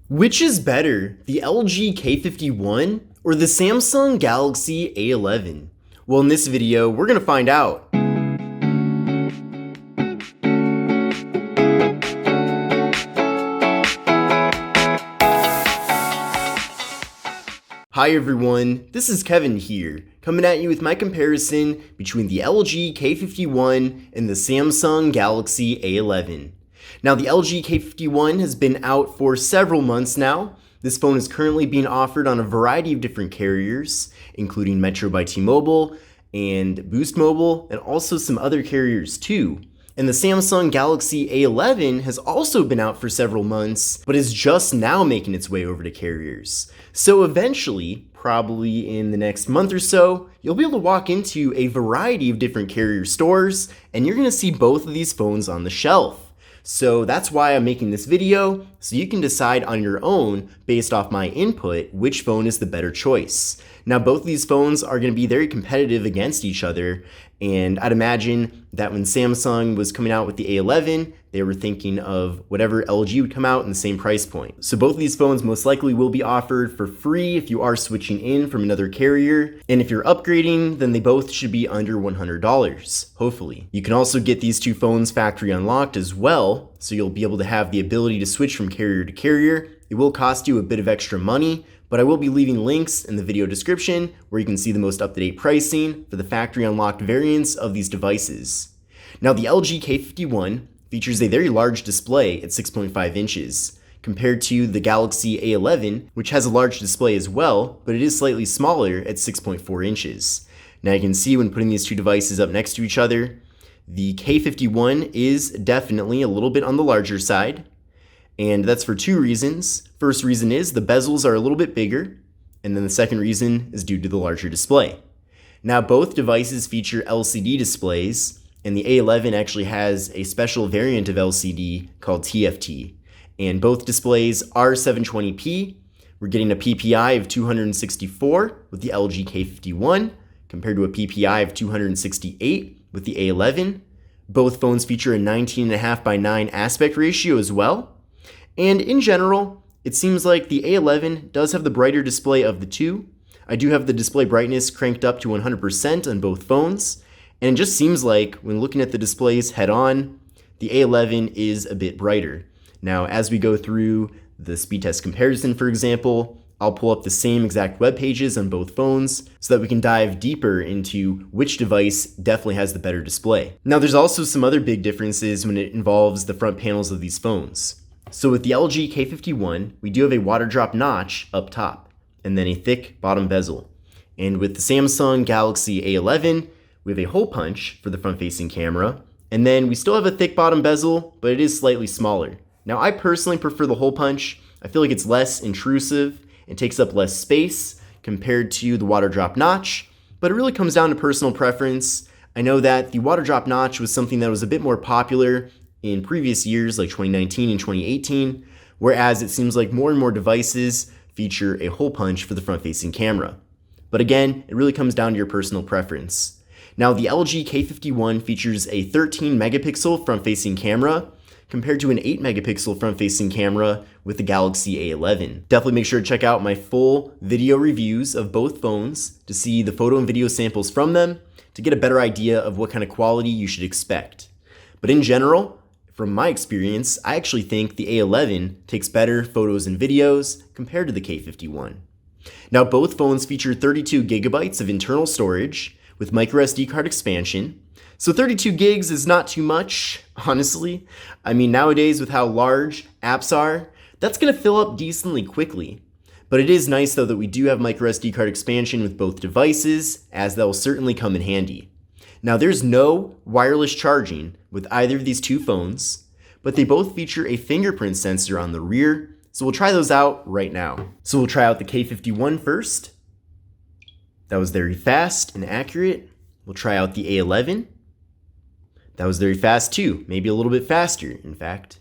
Which is better, the LG K51 or the Samsung Galaxy A11? Well, in this video, we're going to find out. Hi everyone, this is Kevin here, coming at you with my comparison between the LG K51 and the Samsung Galaxy A11. Now, the LG K51 has been out for several months now. This phone is currently being offered on a variety of different carriers, including Metro by T-Mobile and Boost Mobile, and also some other carriers too. And the Samsung Galaxy A11 has also been out for several months, but is just now making its way over to carriers. So eventually, probably in the next month or so, you'll be able to walk into a variety of different carrier stores, and you're gonna see both of these phones on the shelf. So that's why I'm making this video, so you can decide on your own, based off my input, which phone is the better choice. Now, both of these phones are going to be very competitive against each other, and I'd imagine that when Samsung was coming out with the A11, they were thinking of whatever LG would come out in the same price point. So both of these phones most likely will be offered for free if you are switching in from another carrier, and if you're upgrading, then they both should be under $100, hopefully. You can also get these two phones factory unlocked as well, so you'll be able to have the ability to switch from carrier to carrier. It will cost you a bit of extra money, but I will be leaving links in the video description where you can see the most up-to-date pricing for the factory unlocked variants of these devices. Now, the LG K51 features a very large display at 6.5 inches, compared to the Galaxy A11, which has a large display as well, but it is slightly smaller at 6.4 inches. Now you can see when putting these two devices up next to each other, the K51 is definitely a little bit on the larger side, and that's for two reasons. First reason is the bezels are a little bit bigger, and then the second reason is due to the larger display. Now, both devices feature LCD displays, and the A11 actually has a special variant of LCD called TFT, and both displays are 720p. We're getting a PPI of 264 with the LG K51 compared to a PPI of 268 with the A11. Both phones feature a 19.5:9 aspect ratio as well. And in general, it seems like the A11 does have the brighter display of the two. I do have the display brightness cranked up to 100% on both phones, and it just seems like when looking at the displays head on, the A11 is a bit brighter. Now, as we go through the speed test comparison, for example, I'll pull up the same exact web pages on both phones so that we can dive deeper into which device definitely has the better display. Now, there's also some other big differences when it involves the front panels of these phones. So with the LG K51, we do have a water drop notch up top, and then a thick bottom bezel. And with the Samsung Galaxy A11, we have a hole punch for the front-facing camera, and then we still have a thick bottom bezel, but it is slightly smaller. Now, I personally prefer the hole punch. I feel like it's less intrusive and takes up less space compared to the water drop notch, but it really comes down to personal preference. I know that the water drop notch was something that was a bit more popular in previous years like 2019 and 2018, whereas it seems like more and more devices feature a hole punch for the front-facing camera. But again, it really comes down to your personal preference. Now, the LG K51 features a 13 megapixel front-facing camera compared to an 8 megapixel front-facing camera with the Galaxy A11. Definitely make sure to check out my full video reviews of both phones to see the photo and video samples from them to get a better idea of what kind of quality you should expect. But in general, from my experience, I actually think the A11 takes better photos and videos compared to the K51. Now, both phones feature 32 gigabytes of internal storage with microSD card expansion. So 32 gigs is not too much, honestly. I mean, nowadays with how large apps are, that's gonna fill up decently quickly. But it is nice though that we do have microSD card expansion with both devices, as that will certainly come in handy. Now, there's no wireless charging with either of these two phones, but they both feature a fingerprint sensor on the rear, so we'll try those out right now. So we'll try out the K51 first. That was very fast and accurate. We'll try out the A11. That was very fast too, maybe a little bit faster, in fact.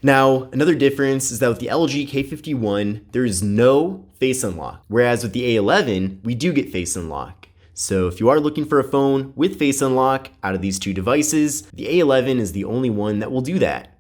Now, another difference is that with the LG K51, there is no face unlock, whereas with the A11, we do get face unlock. So if you are looking for a phone with face unlock out of these two devices, the A11 is the only one that will do that.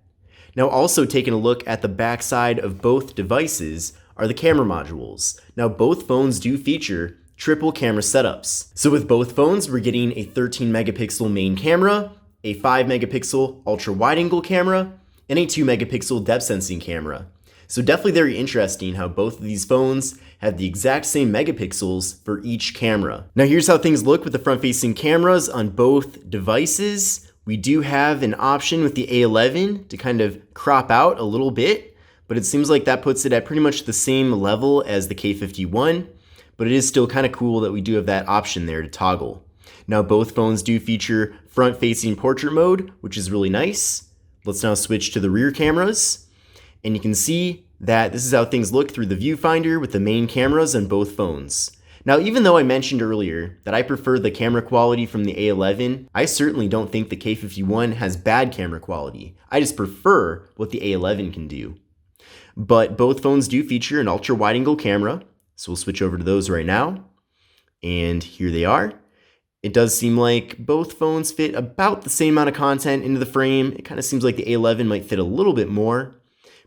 Now, also taking a look at the backside of both devices are the camera modules. Now, both phones do feature triple camera setups. So with both phones, we're getting a 13 megapixel main camera, a 5 megapixel ultra wide angle camera, and a 2 megapixel depth sensing camera. So definitely very interesting how both of these phones have the exact same megapixels for each camera. Now here's how things look with the front-facing cameras on both devices. We do have an option with the A11 to kind of crop out a little bit, but it seems like that puts it at pretty much the same level as the K51, but it is still kind of cool that we do have that option there to toggle. Now both phones do feature front-facing portrait mode, which is really nice. Let's now switch to the rear cameras, and you can see that this is how things look through the viewfinder with the main cameras on both phones. Now, even though I mentioned earlier that I prefer the camera quality from the A11, I certainly don't think the K51 has bad camera quality. I just prefer what the A11 can do. But both phones do feature an ultra wide angle camera, so we'll switch over to those right now. And here they are. It does seem like both phones fit about the same amount of content into the frame. It kind of seems like the A11 might fit a little bit more.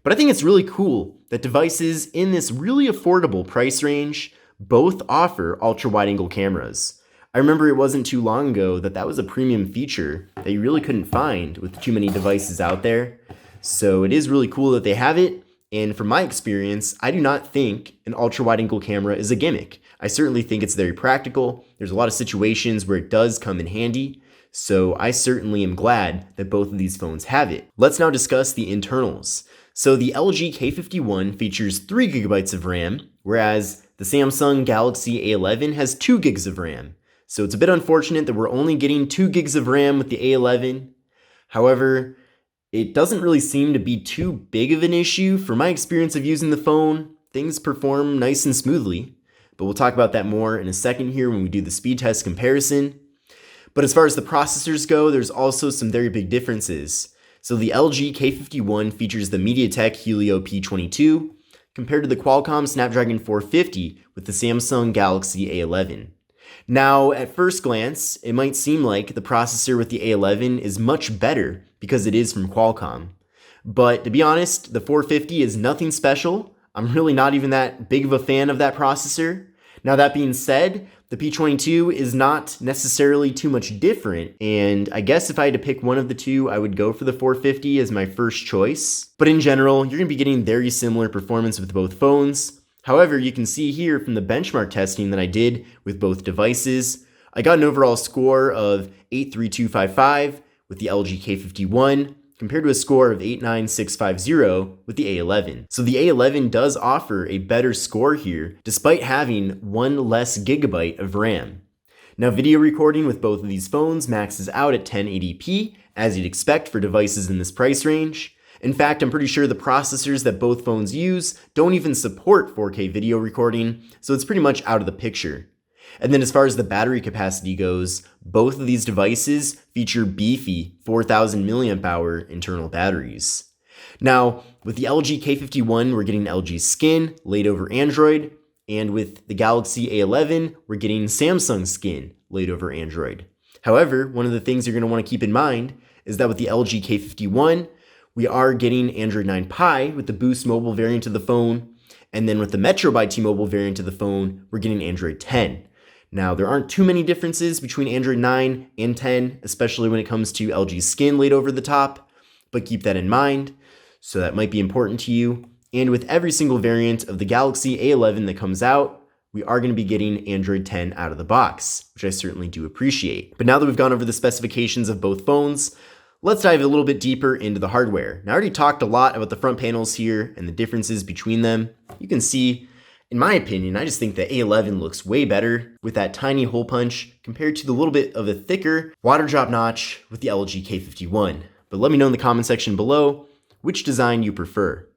But I think it's really cool that devices in this really affordable price range both offer ultra wide angle cameras. I remember it wasn't too long ago that was a premium feature that you really couldn't find with too many devices out there. So it is really cool that they have it. And from my experience, I do not think an ultra wide angle camera is a gimmick. I certainly think it's very practical. There's a lot of situations where it does come in handy. So I certainly am glad that both of these phones have it. Let's now discuss the internals. So the LG K51 features 3 gigabytes of RAM, whereas the Samsung Galaxy A11 has 2 gigs of RAM. So it's a bit unfortunate that we're only getting 2 gigs of RAM with the A11. However, it doesn't really seem to be too big of an issue. For my experience of using the phone, things perform nice and smoothly. But we'll talk about that more in a second here when we do the speed test comparison. But as far as the processors go, there's also some very big differences. So the LG K51 features the MediaTek Helio P22 compared to the Qualcomm Snapdragon 450 with the Samsung Galaxy A11. Now, at first glance, it might seem like the processor with the A11 is much better because it is from Qualcomm. But to be honest, the 450 is nothing special. I'm really not even that big of a fan of that processor. Now that being said, the P22 is not necessarily too much different, and I guess if I had to pick one of the two, I would go for the 450 as my first choice. But in general, you're going to be getting very similar performance with both phones. However, you can see here from the benchmark testing that I did with both devices, I got an overall score of 83255 with the LG K51, compared to a score of 89650 with the A11. So the A11 does offer a better score here, despite having 1 less gigabyte of RAM. Now video recording with both of these phones maxes out at 1080p, as you'd expect for devices in this price range. In fact, I'm pretty sure the processors that both phones use don't even support 4K video recording, so it's pretty much out of the picture. And then as far as the battery capacity goes, both of these devices feature beefy 4000 milliamp hour internal batteries. Now, with the LG K51, we're getting LG Skin laid over Android, and with the Galaxy A11, we're getting Samsung Skin laid over Android. However, one of the things you're going to want to keep in mind is that with the LG K51, we are getting Android 9 Pie with the Boost Mobile variant of the phone, and then with the Metro by T-Mobile variant of the phone, we're getting Android 10. Now, there aren't too many differences between Android 9 and 10, especially when it comes to LG Skin laid over the top, but keep that in mind, so that might be important to you. And with every single variant of the Galaxy A11 that comes out, we are going to be getting Android 10 out of the box, which I certainly do appreciate. But now that we've gone over the specifications of both phones, let's dive a little bit deeper into the hardware. Now, I already talked a lot about the front panels here and the differences between them. You can see, in my opinion, I just think the A11 looks way better with that tiny hole punch compared to the little bit of a thicker water drop notch with the LG K51. But let me know in the comment section below which design you prefer.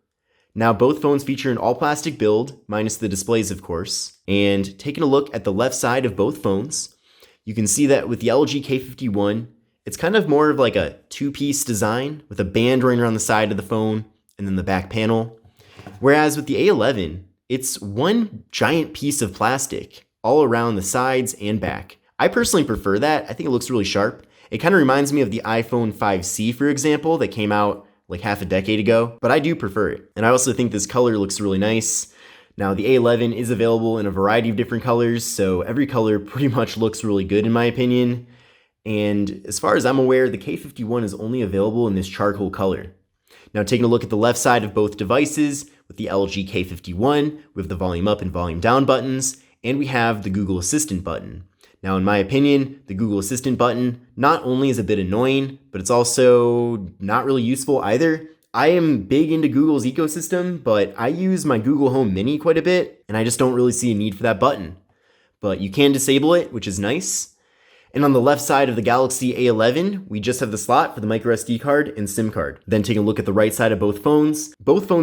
Now, both phones feature an all-plastic build, minus the displays, of course. And taking a look at the left side of both phones, you can see that with the LG K51, it's kind of more of like a two-piece design with a band running around the side of the phone and then the back panel. Whereas with the A11, it's one giant piece of plastic all around the sides and back. I personally prefer that. I think it looks really sharp. It kind of reminds me of the iPhone 5C, for example, that came out like half a decade ago, but I do prefer it. And I also think this color looks really nice. Now, the A11 is available in a variety of different colors, so every color pretty much looks really good in my opinion. And as far as I'm aware, the K51 is only available in this charcoal color. Now, taking a look at the left side of both devices, with the LG K51, we have the volume up and volume down buttons, and we have the Google Assistant button. Now, in my opinion, the Google Assistant button not only is a bit annoying, but it's also not really useful either. I am big into Google's ecosystem, but I use my Google Home Mini quite a bit, and I just don't really see a need for that button. But you can disable it, which is nice. And on the left side of the Galaxy A11, we just have the slot for the microSD card and SIM card. Then taking a look at the right side of both phones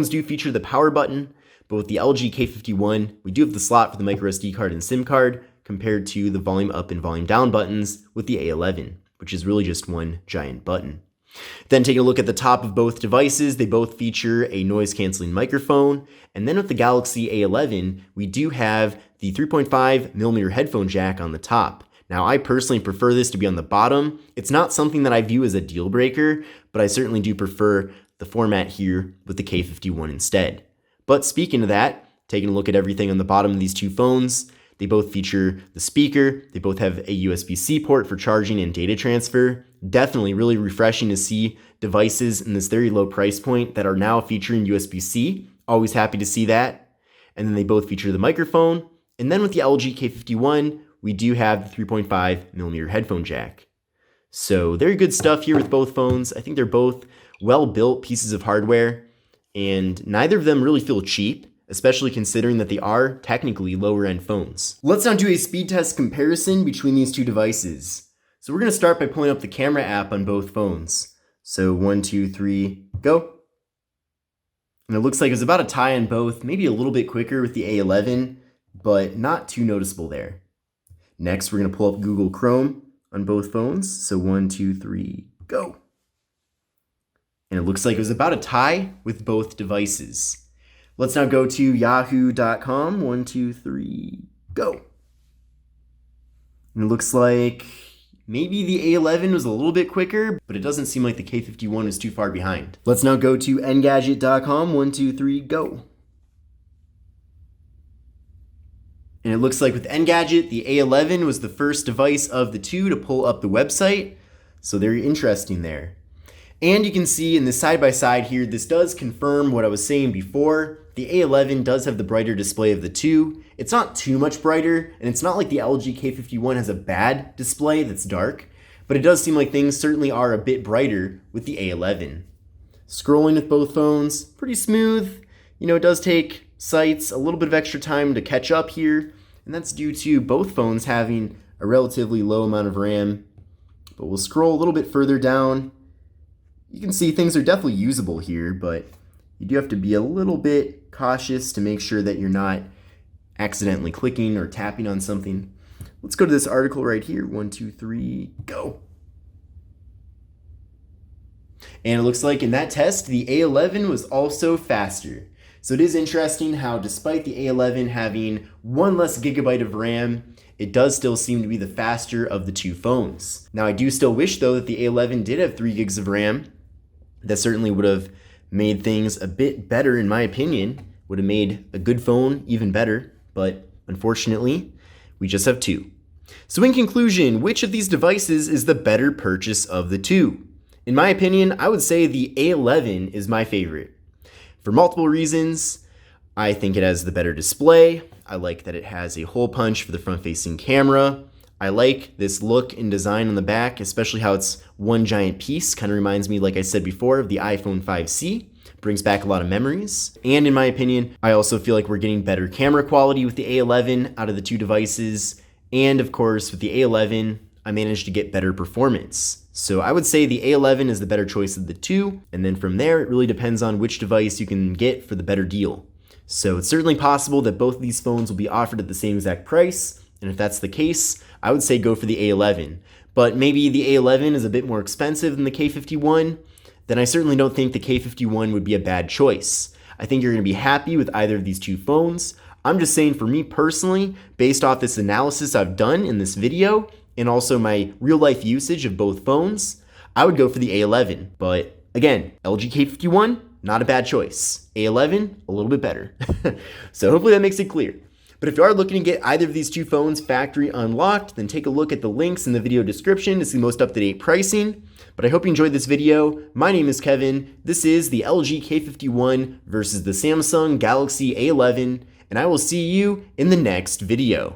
do feature the power button, but with the LG K51, we do have the slot for the microSD card and SIM card compared to the volume up and volume down buttons with the A11, which is really just one giant button. Then taking a look at the top of both devices, they both feature a noise canceling microphone. And then with the Galaxy A11, we do have the 3.5mm headphone jack on the top. Now, I personally prefer this to be on the bottom. It's not something that I view as a deal breaker, but I certainly do prefer the format here with the K51 instead. But speaking of that, taking a look at everything on the bottom of these two phones, they both feature the speaker, they both have a USB-C port for charging and data transfer. Definitely really refreshing to see devices in this very low price point that are now featuring USB-C. Always happy to see that. And then they both feature the microphone. And then with the LG K51, we do have the 3.5mm headphone jack. So very good stuff here with both phones. I think they're both well-built pieces of hardware, and neither of them really feel cheap, especially considering that they are technically lower-end phones. Let's now do a speed test comparison between these two devices. So we're going to start by pulling up the camera app on both phones. So 1, 2, 3, go. And it looks like it's about a tie on both, maybe a little bit quicker with the A11, but not too noticeable there. Next, we're going to pull up Google Chrome on both phones. So 1, 2, 3, go. And it looks like it was about a tie with both devices. Let's now go to yahoo.com. 1, 2, 3, go. And it looks like maybe the A11 was a little bit quicker, but it doesn't seem like the K51 is too far behind. Let's now go to engadget.com. 1, 2, 3, go. And it looks like with Engadget, the A11 was the first device of the two to pull up the website. So very interesting there. And you can see in the side-by-side here, this does confirm what I was saying before. The A11 does have the brighter display of the two. It's not too much brighter, and it's not like the LG K51 has a bad display that's dark, but it does seem like things certainly are a bit brighter with the A11. Scrolling with both phones, pretty smooth. You know, it does take sites a little bit of extra time to catch up here, and that's due to both phones having a relatively low amount of RAM. But we'll scroll a little bit further down. You can see things are definitely usable here, but you do have to be a little bit cautious to make sure that you're not accidentally clicking or tapping on something. Let's go to this article right here. 1, 2, 3, go. And it looks like in that test, the A11 was also faster. So it is interesting how despite the A11 having 1 less gigabyte of RAM, it does still seem to be the faster of the two phones. Now, I do still wish though that the A11 did have 3 gigs of RAM. That certainly would have made things a bit better in my opinion, would have made a good phone even better, but unfortunately, we just have 2. So in conclusion, which of these devices is the better purchase of the two? In my opinion, I would say the A11 is my favorite. For multiple reasons. I think it has the better display. I like that it has a hole punch for the front-facing camera. I like this look and design on the back, especially how it's one giant piece. Kind of reminds me, like I said before, of the iPhone 5C. Brings back a lot of memories. And in my opinion, I also feel like we're getting better camera quality with the A11 out of the two devices. And of course, with the A11, I managed to get better performance. So I would say the A11 is the better choice of the two, and then from there, it really depends on which device you can get for the better deal. So it's certainly possible that both of these phones will be offered at the same exact price, and if that's the case, I would say go for the A11. But maybe the A11 is a bit more expensive than the K51, then I certainly don't think the K51 would be a bad choice. I think you're going to be happy with either of these two phones. I'm just saying for me personally, based off this analysis I've done in this video, and also my real life usage of both phones, I would go for the A11, but Again, LG K51, not a bad choice. A11, a little bit better. So hopefully that makes it clear. But if you are looking to get either of these two phones factory unlocked, then take a look at the links in the video description to see the most up-to-date pricing. But I hope you enjoyed this video. My name is Kevin. This is the LG K51 versus the Samsung Galaxy A11, and I will see you in the next video.